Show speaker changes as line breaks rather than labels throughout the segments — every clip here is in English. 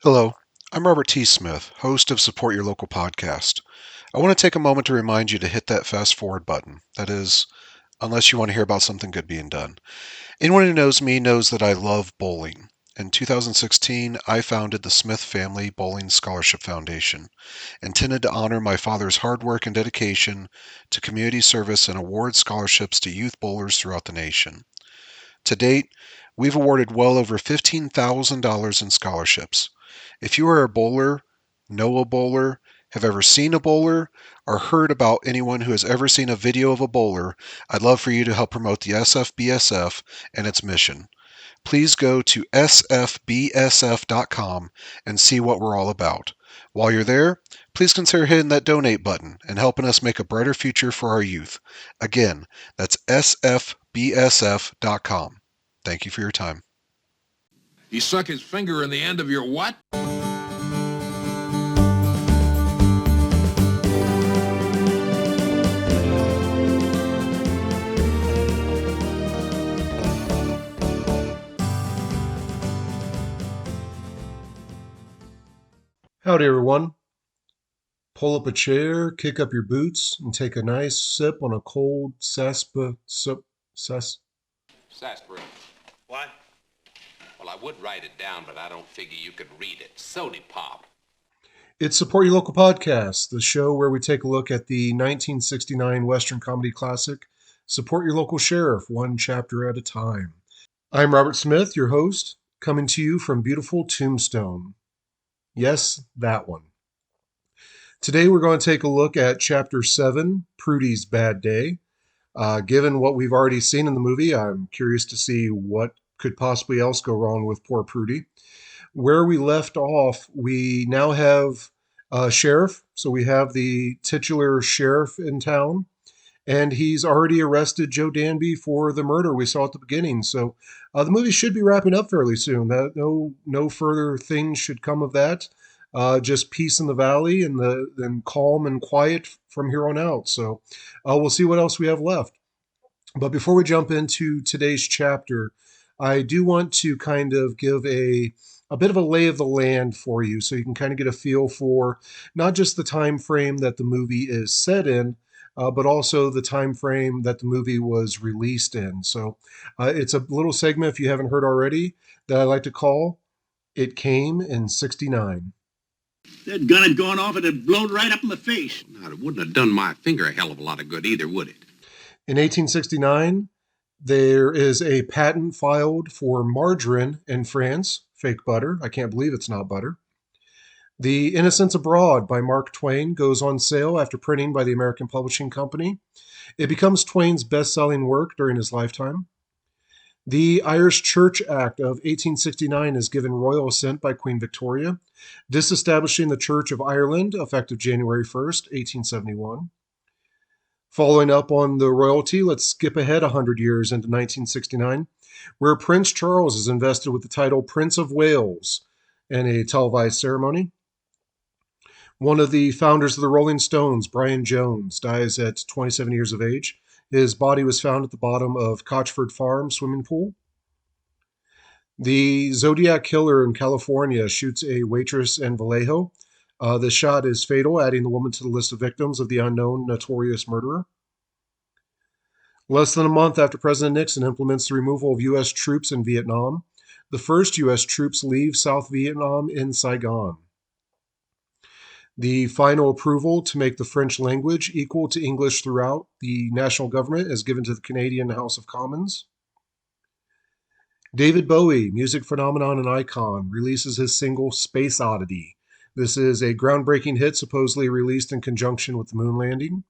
Hello, I'm Robert T. Smith, host of Support Your Local Podcast. I want to take a moment to remind you to hit that fast forward button. That is, unless you want to hear about something good being done. Anyone who knows me knows that I love bowling. In 2016, I founded the Smith Family Bowling Scholarship Foundation, intended to honor my father's hard work and dedication to community service and award scholarships to youth bowlers throughout the nation. To date, we've awarded well over $15,000 in scholarships. If you are a bowler, know a bowler, have ever seen a bowler, or heard about anyone who has ever seen a video of a bowler, I'd love for you to help promote the SFBSF and its mission. Please go to sfbsf.com and see what we're all about. While you're there, please consider hitting that donate button and helping us make a brighter future for our youth. Again, that's sfbsf.com. Thank you for your time.
He stuck his finger in the end of your what?
Howdy, everyone. Pull up a chair, kick up your boots, and take a nice sip on a cold sarsaparilla.
Sarsaparilla.
What?
Well, I would write it down, but I don't figure you could read it. Sody pop.
It's Support Your Local Podcast, the show where we take a look at the 1969 Western comedy classic, Support Your Local Sheriff, one chapter at a time. I'm Robert Smith, your host, coming to you from beautiful Tombstone. Yes, that one. Today we're going to take a look at Chapter 7, Prudy's Bad Day. Given what we've already seen in the movie, I'm curious to see what could possibly else go wrong with poor Prudy. Where we left off, we now have a sheriff. So we have the titular sheriff in town, and he's already arrested Joe Danby for the murder we saw at the beginning. So the movie should be wrapping up fairly soon. No further things should come of that. Just peace in the valley and then calm and quiet from here on out. So we'll see what else we have left. But before we jump into today's chapter, I do want to kind of give a bit of a lay of the land for you so you can kind of get a feel for not just the time frame that the movie is set in, but also the time frame that the movie was released in. So it's a little segment, if you haven't heard already, that I like to call It Came in 69.
That gun had gone off, it had blown right up in the face.
Now, it wouldn't have done my finger a hell of a lot of good either, would it?
In 1869, there is a patent filed for margarine in France, fake butter. I can't believe it's not butter. The Innocents Abroad by Mark Twain goes on sale after printing by the American Publishing Company. It becomes Twain's best-selling work during his lifetime. The Irish Church Act of 1869 is given royal assent by Queen Victoria, disestablishing the Church of Ireland effective January 1st, 1871. Following up on the royalty, let's skip ahead 100 years into 1969, where Prince Charles is invested with the title Prince of Wales in a televised ceremony. One of the founders of the Rolling Stones, Brian Jones, dies at 27 years of age. His body was found at the bottom of Cochford Farm swimming pool. The Zodiac Killer in California shoots a waitress in Vallejo. The shot is fatal, adding the woman to the list of victims of the unknown notorious murderer. Less than a month after President Nixon implements the removal of U.S. troops in Vietnam, the first U.S. troops leave South Vietnam in Saigon. The final approval to make the French language equal to English throughout the national government is given to the Canadian House of Commons. David Bowie, music phenomenon and icon, releases his single Space Oddity. This is a groundbreaking hit supposedly released in conjunction with the moon landing.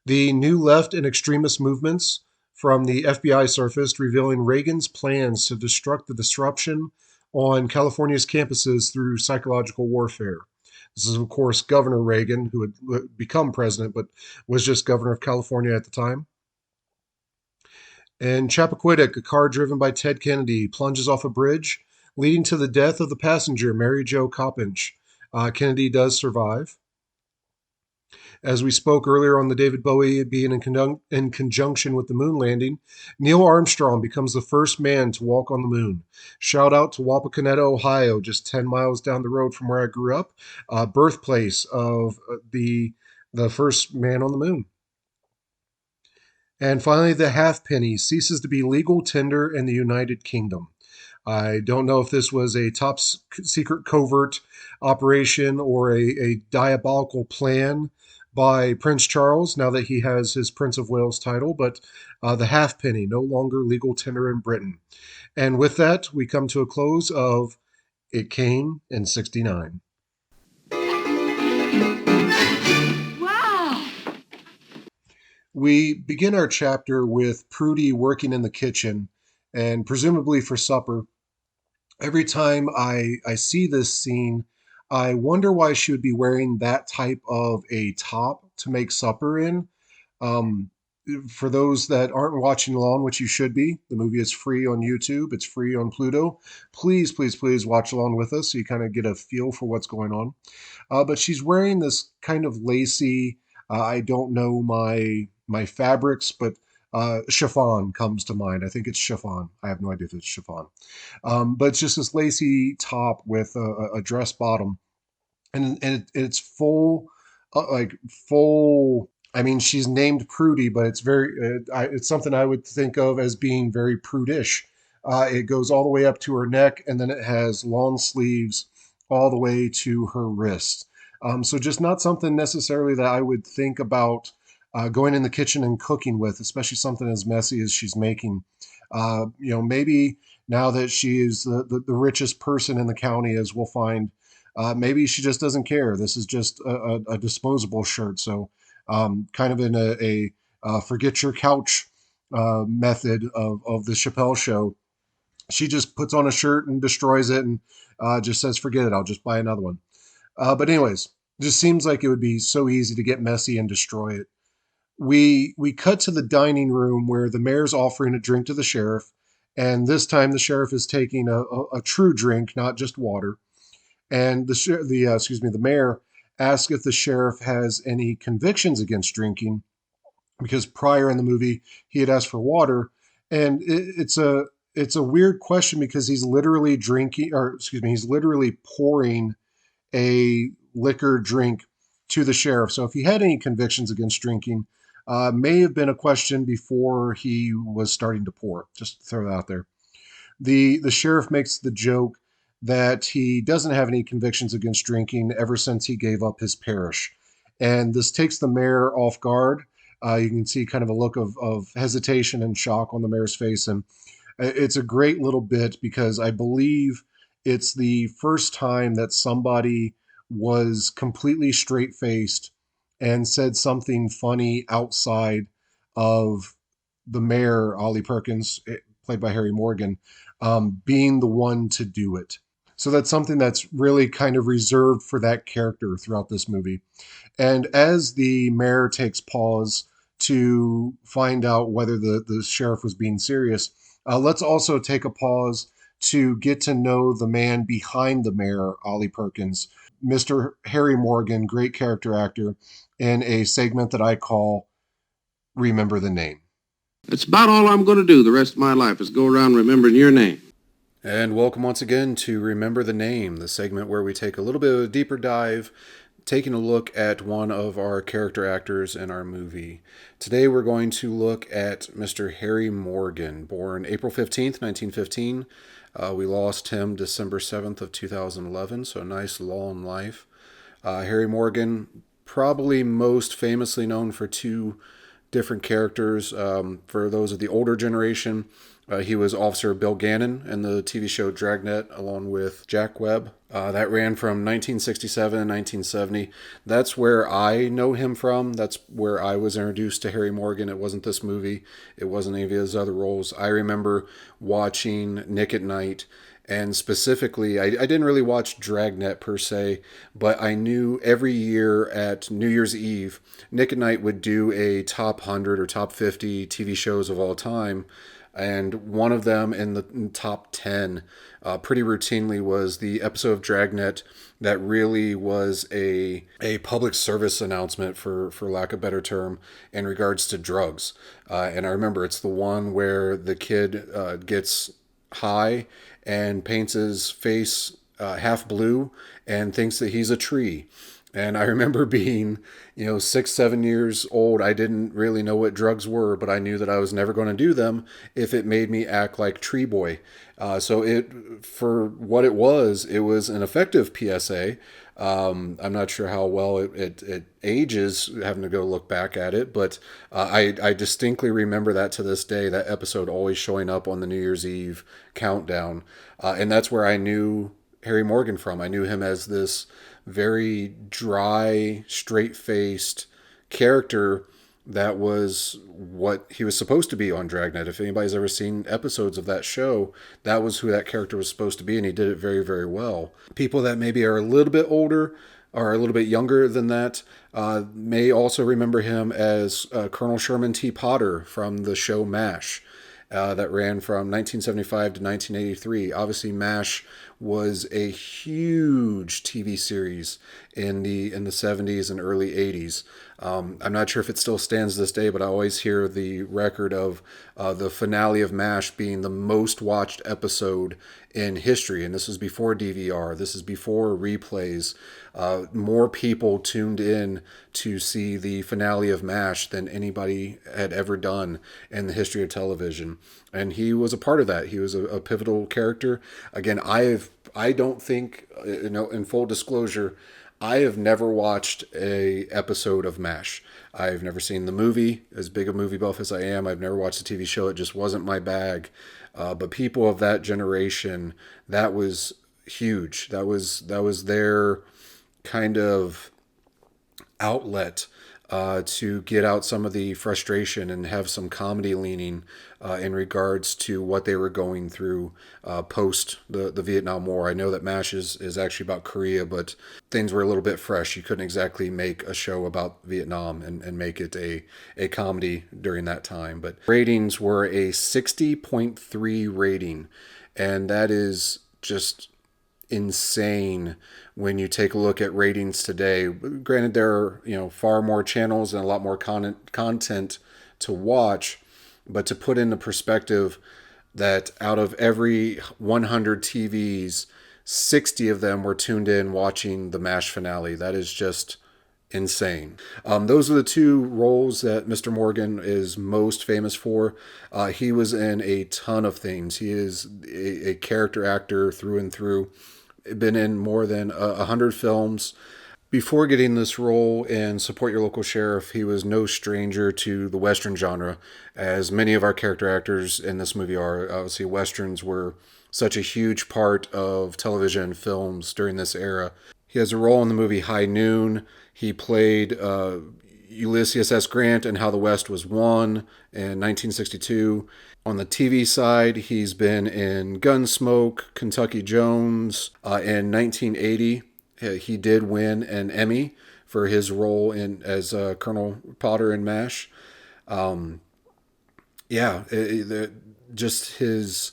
The New Left and extremist movements from the FBI surfaced, revealing Reagan's plans to destruct the disruption on California's campuses through psychological warfare. This is, of course, Governor Reagan, who had become president, but was just governor of California at the time. And Chappaquiddick, a car driven by Ted Kennedy, plunges off a bridge, leading to the death of the passenger, Mary Jo Coppinch. Kennedy does survive. As we spoke earlier on the David Bowie being in conjunction with the moon landing, Neil Armstrong becomes the first man to walk on the moon. Shout out to Wapakoneta, Ohio, just 10 miles down the road from where I grew up, birthplace of the first man on the moon. And finally, the halfpenny ceases to be legal tender in the United Kingdom. I don't know if this was a top secret covert operation or a diabolical plan by Prince Charles now that he has his Prince of Wales title, but the halfpenny no longer legal tender in Britain. And with that, we come to a close of It Came in 69.
Wow!
We begin our chapter with Prudy working in the kitchen and presumably for supper. Every time I see this scene, I wonder why she would be wearing that type of a top to make supper in. Um, for those that aren't watching along, which you should be, the movie is free on YouTube, it's free on Pluto. Please, please, please watch along with us so you kind of get a feel for what's going on. But she's wearing this kind of lacy, I don't know my fabrics, but chiffon comes to mind. I think it's chiffon. I have no idea if it's chiffon. But it's just this lacy top with a dress bottom, and it's full, like full. I mean, she's named Prudy, but it's it's something I would think of as being very prudish. It goes all the way up to her neck, and then it has long sleeves all the way to her wrist. So just not something necessarily that I would think about going in the kitchen and cooking with, especially something as messy as she's making. Maybe now that she is the richest person in the county, as we'll find, maybe she just doesn't care. This is just a disposable shirt. So kind of in a forget your couch method of the Chappelle show. She just puts on a shirt and destroys it and just says, forget it, I'll just buy another one. But anyways, it just seems like it would be so easy to get messy and destroy it. We cut to the dining room where the mayor's offering a drink to the sheriff, and this time the sheriff is taking a true drink, not just water. And the mayor asks if the sheriff has any convictions against drinking, because prior in the movie he had asked for water, and it's a weird question because he's literally he's literally pouring a liquor drink to the sheriff. So if he had any convictions against drinking, may have been a question before he was starting to pour. Just throw that out there. The sheriff makes the joke that he doesn't have any convictions against drinking ever since he gave up his parish, and this takes the mayor off guard. You can see kind of a look of hesitation and shock on the mayor's face, and it's a great little bit because I believe it's the first time that somebody was completely straight faced and said something funny outside of the mayor, Ollie Perkins, played by Harry Morgan, being the one to do it. So that's something that's really kind of reserved for that character throughout this movie. And as the mayor takes pause to find out whether the sheriff was being serious, let's also take a pause to get to know the man behind the mayor, Ollie Perkins, Mr. Harry Morgan, great character actor, in a segment that I call Remember the Name.
That's about all I'm going to do the rest of my life is go around remembering your name.
And welcome once again to Remember the Name, the segment where we take a little bit of a deeper dive, taking a look at one of our character actors in our movie. Today we're going to look at Mr. Harry Morgan, born April 15th, 1915. We lost him December 7th of 2011, so a nice long life. Harry Morgan, probably most famously known for two different characters. For those of the older generation, he was Officer Bill Gannon in the TV show Dragnet, along with Jack Webb. That ran from 1967 and 1970. That's where I know him from. That's where I was introduced to Harry Morgan. It wasn't this movie. It wasn't any of his other roles. I remember watching Nick at Night, and specifically, I didn't really watch Dragnet per se, but I knew every year at New Year's Eve, Nick at Night would do a top 100 or top 50 TV shows of all time. And one of them in the top 10 pretty routinely was the episode of Dragnet that really was a public service announcement, for lack of a better term, in regards to drugs. And I remember it's the one where the kid gets high and paints his face half blue and thinks that he's a tree. And I remember being, 6, 7 years old. I didn't really know what drugs were, but I knew that I was never going to do them if it made me act like Tree Boy. So for what it was an effective PSA. I'm not sure how well it ages, having to go look back at it, but I distinctly remember that to this day, that episode always showing up on the New Year's Eve countdown. And that's where I knew Harry Morgan from. I knew him as this very dry, straight-faced character that was what he was supposed to be on Dragnet. If anybody's ever seen episodes of that show, that was who that character was supposed to be, and he did it very, very well. People that maybe are a little bit older or a little bit younger than that may also remember him as Colonel Sherman T. Potter from the show MASH. That ran from 1975 to 1983. Obviously, MASH was a huge TV series in the 70s and early 80s. I'm not sure if it still stands this day, but I always hear the record of the finale of MASH being the most watched episode in history. And this is before DVR. This is before replays. More people tuned in to see the finale of MASH than anybody had ever done in the history of television. And he was a part of that. He was a pivotal character. Again, I don't think, in full disclosure, I have never watched a episode of MASH. I've never seen the movie. As big a movie buff as I am, I've never watched the TV show. It just wasn't my bag. But people of that generation, that was huge. That was their kind of outlet to get out some of the frustration and have some comedy leaning in regards to what they were going through post the Vietnam War. I know that MASH is actually about Korea, but things were a little bit fresh. You couldn't exactly make a show about Vietnam and make it a comedy during that time. But ratings were a 60.3 rating, and that is just insane when you take a look at ratings today. Granted, there are far more channels and a lot more content to watch, but to put into perspective that out of every 100 TVs, 60 of them were tuned in watching the MASH finale. That is just insane. Those are the two roles that Mr. Morgan is most famous for. He was in a ton of things. He is a character actor through and through. Been in more than 100 films. Before getting this role in Support Your Local Sheriff, he was no stranger to the Western genre, as many of our character actors in this movie are. Obviously, Westerns were such a huge part of television and films during this era. He has a role in the movie High Noon. He played Ulysses S. Grant in How the West Was Won in 1962. On the TV side, he's been in Gunsmoke, Kentucky Jones. In 1980, he did win an Emmy for his role as Colonel Potter in MASH. Just his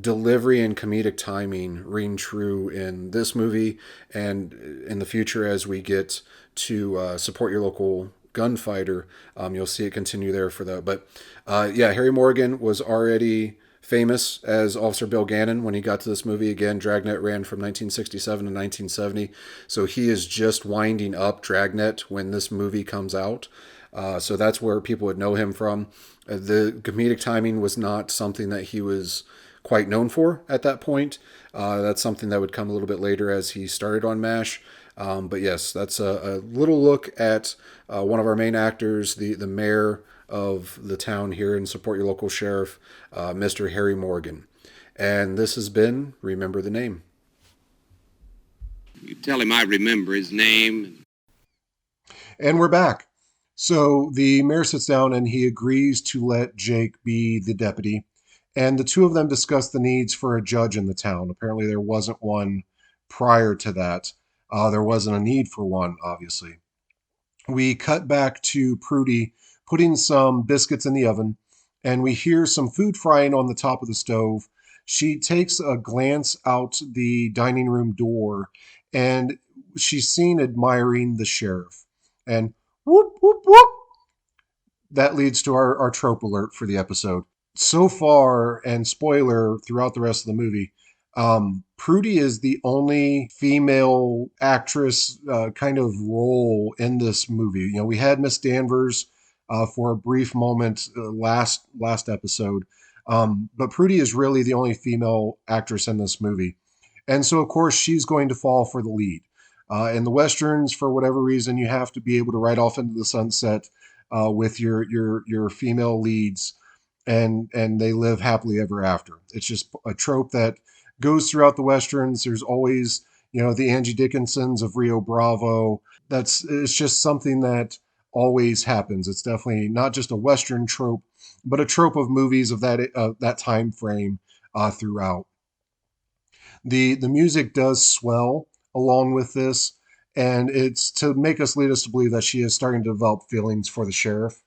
delivery and comedic timing ring true in this movie and in the future as we get to Support Your Local Gunfighter. You'll see it continue there for that. But Harry Morgan was already famous as Officer Bill Gannon when he got to this movie. Again, Dragnet ran from 1967 to 1970. So he is just winding up Dragnet when this movie comes out. So that's where people would know him from. The comedic timing was not something that he was quite known for at that point. That's something that would come a little bit later as he started on MASH. But yes, that's a little look at one of our main actors, the mayor of the town here in Support Your Local Sheriff, Mr. Harry Morgan. And this has been Remember the Name.
You tell him I remember his name.
And we're back. So the mayor sits down and he agrees to let Jake be the deputy. And the two of them discuss the needs for a judge in the town. Apparently there wasn't one prior to that. There wasn't a need for one, obviously. We cut back to Prudy putting some biscuits in the oven. and we hear some food frying on the top of the stove. She takes a glance out the dining room door, and she's seen admiring the sheriff. And whoop, whoop, whoop. That leads to our trope alert for the episode. So far, and spoiler throughout the rest of the movie, Prudy is the only female actress kind of role in this movie. You know, we had Miss Danvers for a brief moment last episode, but Prudy is really the only female actress in this movie, and so of course she's going to fall for the lead. In the westerns, for whatever reason, you have to be able to ride off into the sunset with your female leads, and they live happily ever after. It's just a trope that goes throughout the westerns. There's always, you know, the Angie Dickinsons of Rio Bravo. It's just something that always happens. It's definitely not just a western trope, but a trope of movies of that time frame throughout. The music does swell along with this, and it's to make us lead us to believe that she is starting to develop feelings for the sheriff.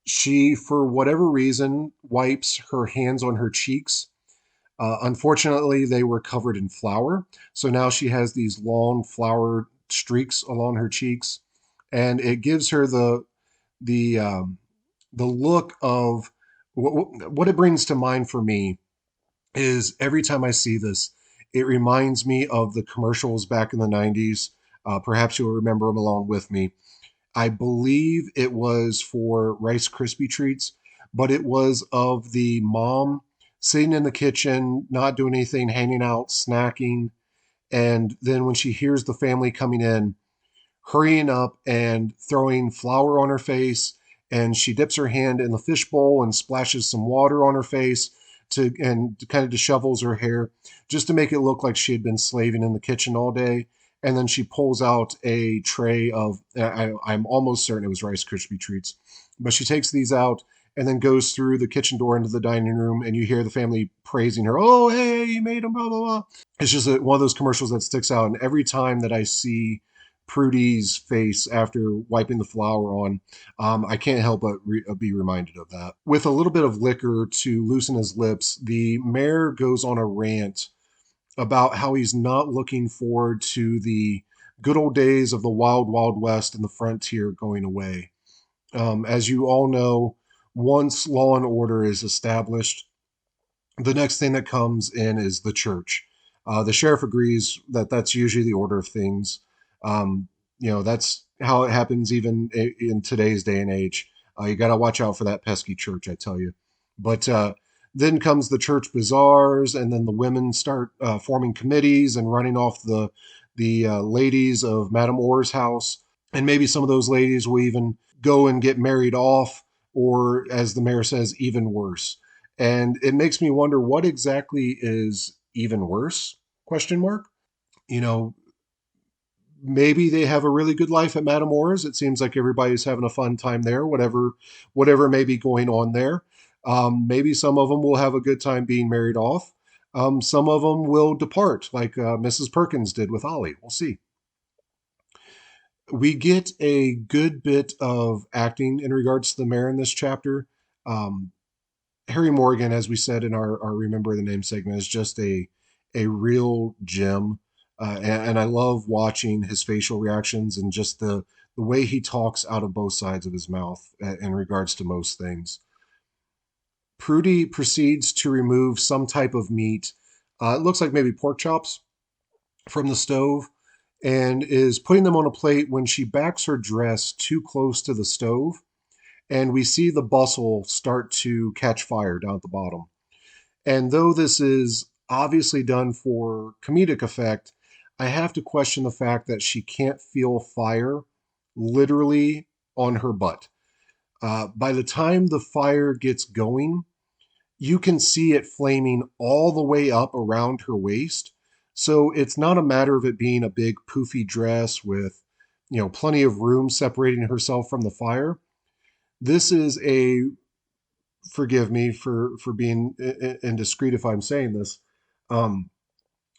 She, for whatever reason, wipes her hands on her cheeks. Unfortunately, they were covered in flour, so now she has these long flour streaks along her cheeks, and it gives her the the look of what it brings to mind for me is every time I see this, it reminds me of the commercials back in the 90s. Perhaps you'll remember them along with me. I believe it was for Rice Krispie treats, but it was of the mom sitting in the kitchen, not doing anything, hanging out, snacking. And then when she hears the family coming in, hurrying up and throwing flour on her face, and she dips her hand in the fishbowl and splashes some water on her face and kind of dishevels her hair just to make it look like she had been slaving in the kitchen all day. And then she pulls out a tray of I'm almost certain it was Rice Krispie treats, but she takes these out and then goes through the kitchen door into the dining room, and you hear the family praising her. Oh, hey, you made them, blah blah blah. It's just one of those commercials that sticks out, and every time that I see Prudy's face after wiping the flour on, I can't help but be reminded of that. With a little bit of liquor to loosen his lips, the mayor goes on a rant about how he's not looking forward to the good old days of the wild, wild west and the frontier going away. As you all know, once law and order is established, the next thing that comes in is the church. The sheriff agrees that that's usually the order of things. That's how it happens even in today's day and age. You got to watch out for that pesky church, I tell you. But then comes the church bazaars, and then the women start forming committees and running off the ladies of Madame Orr's house, and maybe some of those ladies will even go and get married off, or as the mayor says, even worse. And it makes me wonder what exactly is even worse? Question mark. You know, maybe they have a really good life at Madame Orr's. It seems like everybody's having a fun time there, whatever may be going on there. Maybe some of them will have a good time being married off. Some of them will depart, like Mrs. Perkins did with Ollie. We'll see. We get a good bit of acting in regards to the mayor in this chapter. Um, Harry Morgan, as we said in our Remember the Name segment, is just a real gem. And I love watching his facial reactions and just the way he talks out of both sides of his mouth in regards to most things. Prudy proceeds to remove some type of meat. It looks like maybe pork chops from the stove, and is putting them on a plate when she backs her dress too close to the stove, and we see the bustle start to catch fire down at the bottom. And though this is obviously done for comedic effect, I have to question the fact that she can't feel fire literally on her butt. By the time the fire gets going, you can see it flaming all the way up around her waist. So it's not a matter of it being a big poofy dress with, plenty of room separating herself from the fire. This is forgive me for being indiscreet if I'm saying this. Um,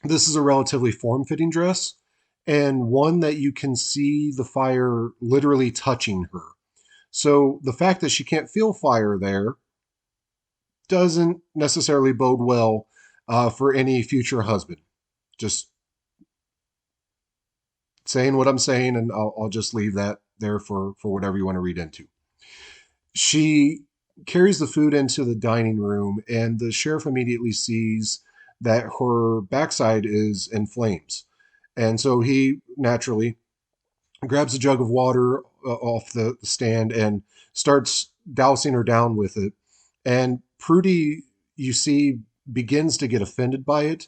this is a relatively form-fitting dress, and one that you can see the fire literally touching her. So the fact that she can't feel fire there doesn't necessarily bode well for any future husband. Just saying what I'm saying, and I'll just leave that there for whatever you want to read into. She carries the food into the dining room, and the sheriff immediately sees that her backside is in flames. And so he naturally grabs a jug of water off the stand and starts dousing her down with it. And Prudy, you see, begins to get offended by it.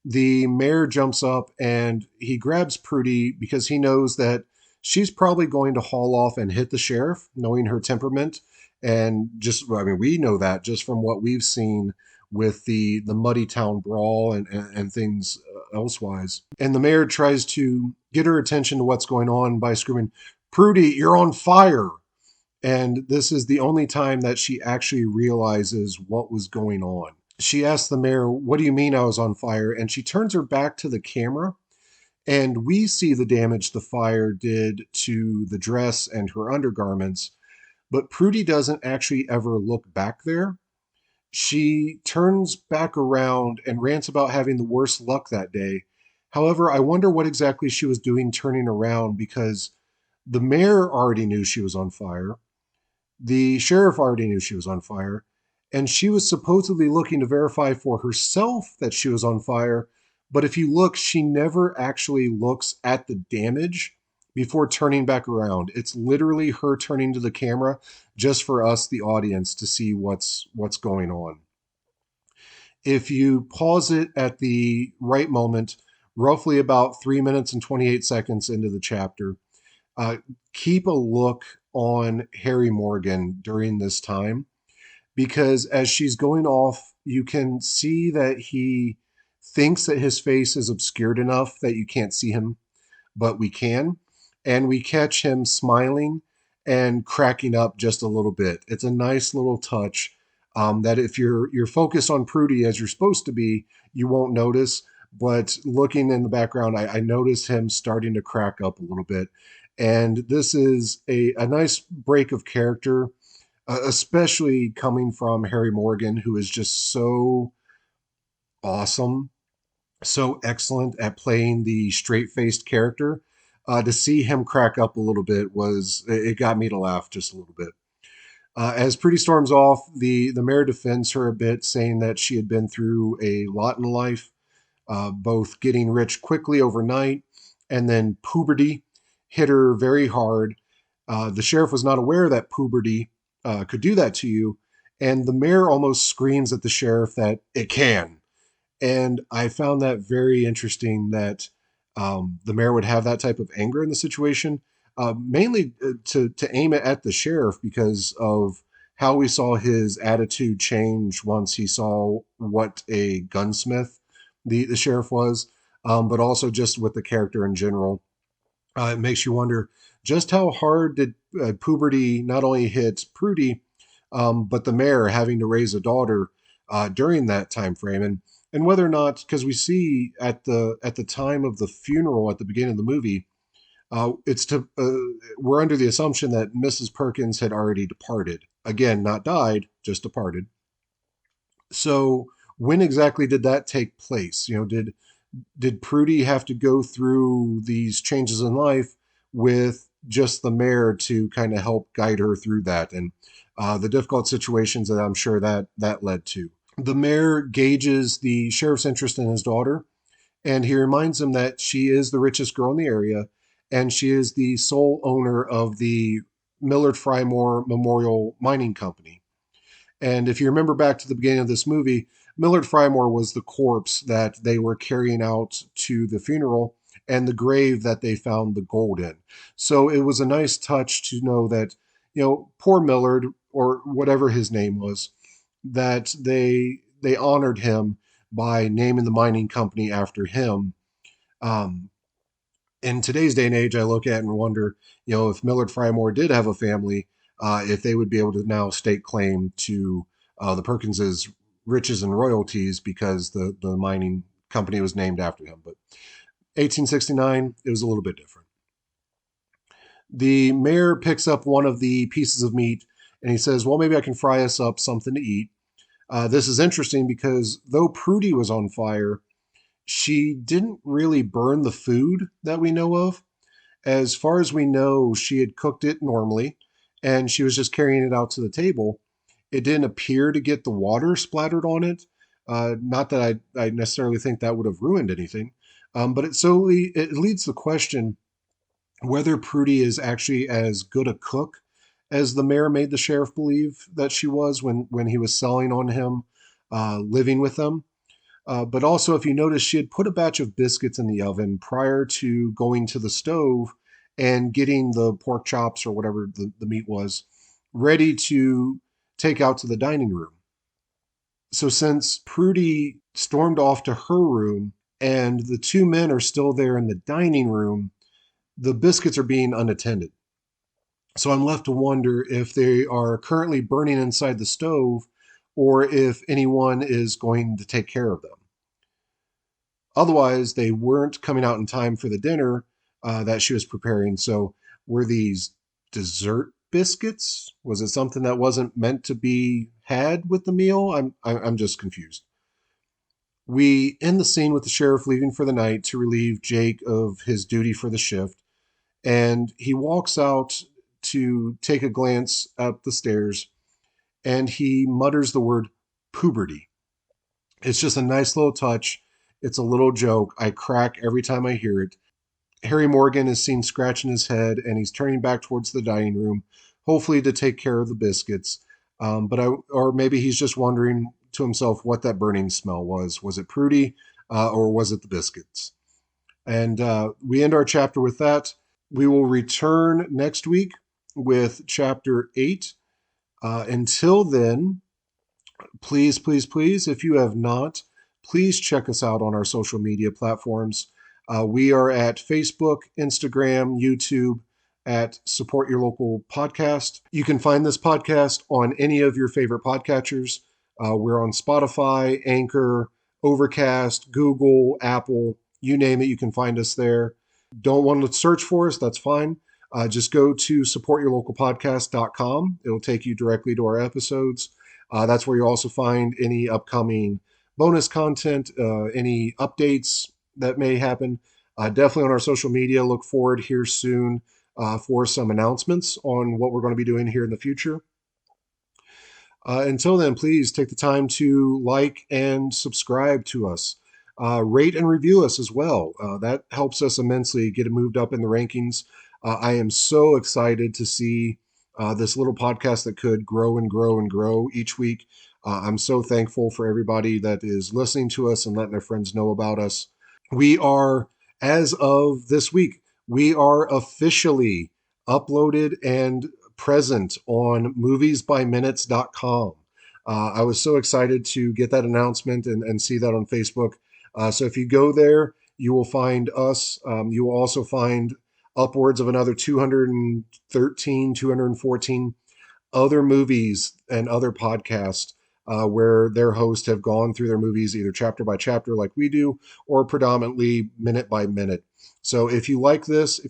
The mayor jumps up and he grabs Prudy because he knows that she's probably going to haul off and hit the sheriff, knowing her temperament. And just, I mean, we know that just from what we've seen with the Muddy Town brawl and things elsewise. And the mayor tries to get her attention to what's going on by screaming, "Prudy, you're on fire." And this is the only time that she actually realizes what was going on. She asks the mayor, "What do you mean I was on fire?" And she turns her back to the camera, and we see the damage the fire did to the dress and her undergarments. But Prudy doesn't actually ever look back there. She turns back around and rants about having the worst luck that day. However, I wonder what exactly she was doing turning around, because the mayor already knew she was on fire. The sheriff already knew she was on fire, and she was supposedly looking to verify for herself that she was on fire. But if you look, she never actually looks at the damage before turning back around. It's literally her turning to the camera just for us, the audience, to see what's going on. If you pause it at the right moment, roughly about 3 minutes and 28 seconds into the chapter, uh, keep a look on Harry Morgan during this time, because as she's going off, you can see that he thinks that his face is obscured enough that you can't see him, but we can. And we catch him smiling and cracking up just a little bit. It's a nice little touch that if you're focused on Prudy as you're supposed to be, you won't notice. But looking in the background, I noticed him starting to crack up a little bit. And this is a nice break of character, especially coming from Harry Morgan, who is just so awesome, so excellent at playing the straight-faced character. To see him crack up a little bit it got me to laugh just a little bit. As Pretty storms off, the mayor defends her a bit, saying that she had been through a lot in life, both getting rich quickly overnight and then puberty hit her very hard. The sheriff was not aware that puberty could do that to you, and the mayor almost screams at the sheriff that it can. And I found that very interesting that the mayor would have that type of anger in the situation, mainly to aim it at the sheriff because of how we saw his attitude change once he saw what a gunsmith the sheriff was, but also just with the character in general. It makes you wonder just how hard did puberty not only hit Prudy, but the mayor having to raise a daughter during that time frame, and whether or not, because we see at the time of the funeral at the beginning of the movie, it's to we're under the assumption that Mrs. Perkins had already departed. Again, not died, just departed. So when exactly did that take place? Did Prudy have to go through these changes in life with just the mayor to kind of help guide her through that, and the difficult situations that I'm sure that led to? The mayor gauges the sheriff's interest in his daughter, and he reminds him that she is the richest girl in the area, and she is the sole owner of the Millard Frymore Memorial Mining Company. And if you remember back to the beginning of this movie, Millard Frymore was the corpse that they were carrying out to the funeral and the grave that they found the gold in. So it was a nice touch to know that, poor Millard, or whatever his name was, that they honored him by naming the mining company after him. Um, in today's day and age, I look at and wonder, if Millard Frymore did have a family, if they would be able to now stake claim to the Perkinses' riches and royalties because the mining company was named after him. But 1869, it was a little bit different. The mayor picks up one of the pieces of meat and he says, "Well, maybe I can fry us up something to eat." This is interesting because though Prudy was on fire, she didn't really burn the food that we know of. As far as we know, she had cooked it normally and she was just carrying it out to the table. It didn't appear to get the water splattered on it. Not that I necessarily think that would have ruined anything, but it leads the question whether Prudy is actually as good a cook as the mayor made the sheriff believe that she was when he was selling on him, living with them. But also, if you notice, she had put a batch of biscuits in the oven prior to going to the stove and getting the pork chops or whatever the meat was ready to take out to the dining room. So, since Prudy stormed off to her room and the two men are still there in the dining room, the biscuits are being unattended. So, I'm left to wonder if they are currently burning inside the stove or if anyone is going to take care of them. Otherwise, they weren't coming out in time for the dinner that she was preparing. So, were these dessert biscuits? Was it something that wasn't meant to be had with the meal? I'm just confused. We end the scene with the sheriff leaving for the night to relieve Jake of his duty for the shift, and he walks out to take a glance up the stairs, and he mutters the word puberty. It's just a nice little touch. It's a little joke. I crack every time I hear it. Harry Morgan is seen scratching his head and he's turning back towards the dining room, hopefully to take care of the biscuits. Or maybe he's just wondering to himself what that burning smell was. Was it Prudy or was it the biscuits? And we end our chapter with that. We will return next week with chapter 8. Until then, please, please, please, if you have not, please check us out on our social media platforms. We are at Facebook, Instagram, YouTube at Support Your Local Podcast. You can find this podcast on any of your favorite podcatchers. We're on Spotify, Anchor, Overcast, Google, Apple, you name it, you can find us there. Don't want to search for us, that's fine. Just go to supportyourlocalpodcast.com. It'll take you directly to our episodes. That's where you'll also find any upcoming bonus content, any updates that may happen. Definitely on our social media. Look forward here soon for some announcements on what we're going to be doing here in the future. Until then, please take the time to like and subscribe to us. Rate and review us as well. That helps us immensely get it moved up in the rankings. I am so excited to see this little podcast that could grow and grow and grow each week. I'm so thankful for everybody that is listening to us and letting their friends know about us. We are, as of this week, we are officially uploaded and present on moviesbyminutes.com. I was so excited to get that announcement and see that on Facebook. So if you go there, you will find us. You will also find upwards of another 213, 214 other movies and other podcasts where their hosts have gone through their movies either chapter by chapter like we do or predominantly minute by minute. So if you like this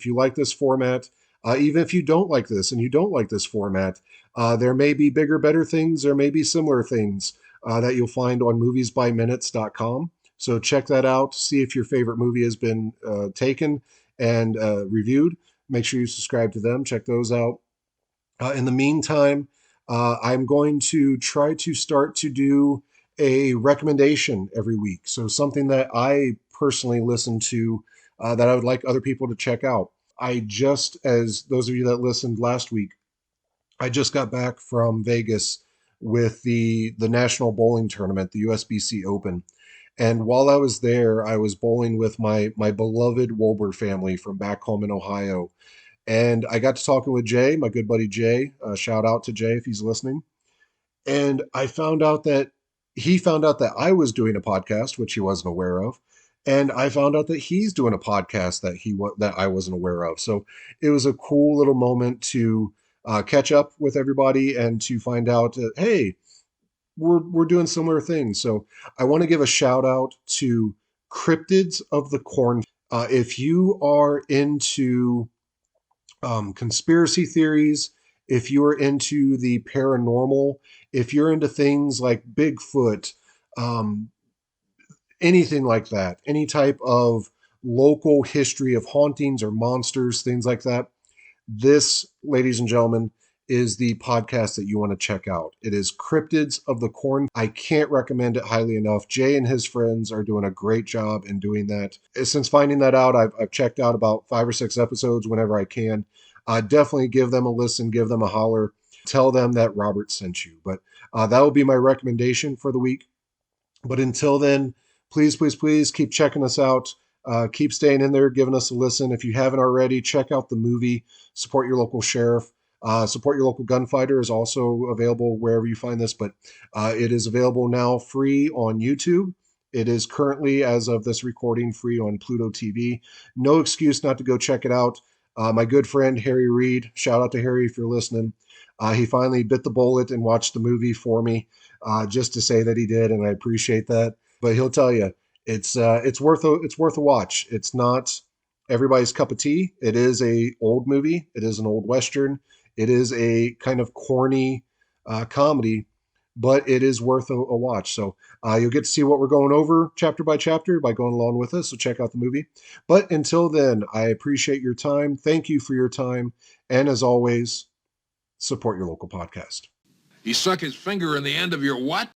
format, even if you don't like this and you don't like this format, there may be bigger, better things. There may be similar things that you'll find on moviesbyminutes.com. So check that out. See if your favorite movie has been taken and reviewed. Make sure you subscribe to them. Check those out. In the meantime, I'm going to try to start to do a recommendation every week. So something that I personally listen to that I would like other people to check out. As those of you that listened last week, I just got back from Vegas with the National Bowling Tournament, the USBC Open. And while I was there, I was bowling with my beloved Wolber family from back home in Ohio. And I got to talking with Jay, my good buddy Jay. Shout out to Jay if he's listening. And I found out that he found out that I was doing a podcast, which he wasn't aware of. And I found out that he's doing a podcast that I wasn't aware of. So it was a cool little moment to catch up with everybody and to find out that, hey, we're doing similar things. So I want to give a shout out to Cryptids of the Corn. If you are into conspiracy theories, if you are into the paranormal If you're into things like Bigfoot, um, anything like that, any type of local history of hauntings or monsters, things like that, this, ladies and gentlemen, is the podcast that you want to check out. It is Cryptids of the Corn. I can't recommend it highly enough. Jay and his friends are doing a great job in doing that. Since finding that out, I've checked out about 5 or 6 episodes whenever I can. Definitely give them a listen, give them a holler, tell them that Robert sent you. But that will be my recommendation for the week. But until then, please, please, please keep checking us out. Keep staying in there, giving us a listen. If you haven't already, check out the movie. Support your local sheriff. Support your local gunfighter is also available wherever you find this, but it is available now free on YouTube. It is currently, as of this recording, free on Pluto TV. No excuse not to go check it out. My good friend Harry Reid, shout out to Harry if you're listening. He finally bit the bullet and watched the movie for me, just to say that he did, and I appreciate that. But he'll tell you it's worth a watch. It's not everybody's cup of tea. It is a old movie. It is an old western. It is a kind of corny comedy, but it is worth a watch. So you'll get to see what we're going over chapter by chapter by going along with us. So check out the movie. But until then, I appreciate your time. Thank you for your time. And as always, support your local podcast.
He stuck his finger in the end of your what?